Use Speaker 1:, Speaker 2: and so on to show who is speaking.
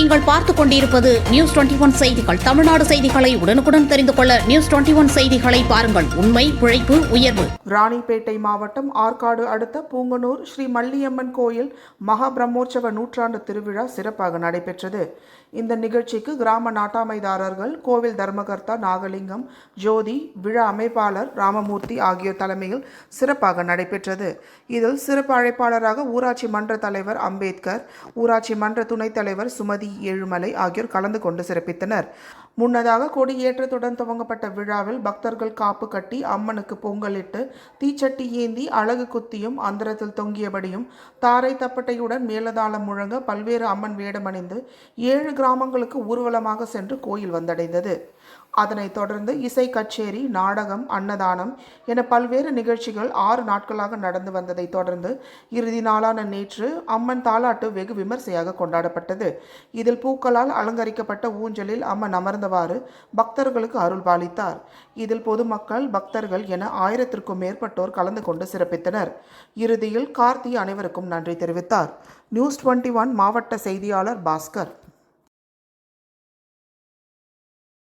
Speaker 1: நீங்கள் பார்த்துக் கொண்டிருப்பது நியூஸ் 21 செய்திகள். தமிழ்நாடு செய்திகளை உடனுக்குடன் தெரிந்து கொள்ள நியூஸ் 21 செய்திகளை பாருங்கள். உண்மை, உழைப்பு, உயர்வு.
Speaker 2: ராணிப்பேட்டை மாவட்டம் ஆற்காடு அடுத்த பூங்கனூர் ஸ்ரீ மல்லியம்மன் கோயில் மகா பிரம்மோற்சவ நூற்றாண்டு திருவிழா சிறப்பாக நடைபெற்றது. இந்த நிகழ்ச்சிக்கு கிராம நாட்டாமைதாரர்கள், கோவில் தர்மகர்த்தா நாகலிங்கம், ஜோதி, விழா அமைப்பாளர் ராமமூர்த்தி ஆகியோர் தலைமையில் சிறப்பாக நடைபெற்றது. இதில் சிறப்பு அழைப்பாளராக ஊராட்சி மன்ற தலைவர் அம்பேத்கர், ஊராட்சி மன்ற துணைத் தலைவர் சுமதி ஏழுமலை ஆகியோர் கலந்து கொண்டு சிறப்பித்தனர். முன்னதாக கொடியேற்றத்துடன் துவங்கப்பட்ட விழாவில் பக்தர்கள் காப்பு கட்டி அம்மனுக்கு பொங்கலிட்டு தீச்சட்டி ஏந்தி அழகு குத்தியும் அந்தரத்தில் தொங்கியபடியும் தாரை தப்பட்டையுடன் மேலதாளம் முழங்க பல்வேறு அம்மன் வேடமணிந்து 7 கிராமங்களுக்கு ஊர்வலமாக சென்று கோயில் வந்தடைந்தது. அதனைத் தொடர்ந்து இசை கச்சேரி, நாடகம், அன்னதானம் என பல்வேறு நிகழ்ச்சிகள் 6 நாட்களாக நடந்து வந்ததை தொடர்ந்து இறுதி நாளான நேற்று அம்மன் தாலாட்டு வெகு விமர்சையாக கொண்டாடப்பட்டது. இதில் பூக்களால் அலங்கரிக்கப்பட்ட ஊஞ்சலில் அம்மன் அமர்ந்தவாறு பக்தர்களுக்கு அருள் பாலித்தார். இதில் பொதுமக்கள், பக்தர்கள் என 1000க்கும் மேற்பட்டோர் கலந்து கொண்டு சிறப்பித்தனர். இறுதியில் கார்த்தி அனைவருக்கும் நன்றி தெரிவித்தார். நியூஸ் 21 மாவட்ட செய்தியாளர் பாஸ்கர்.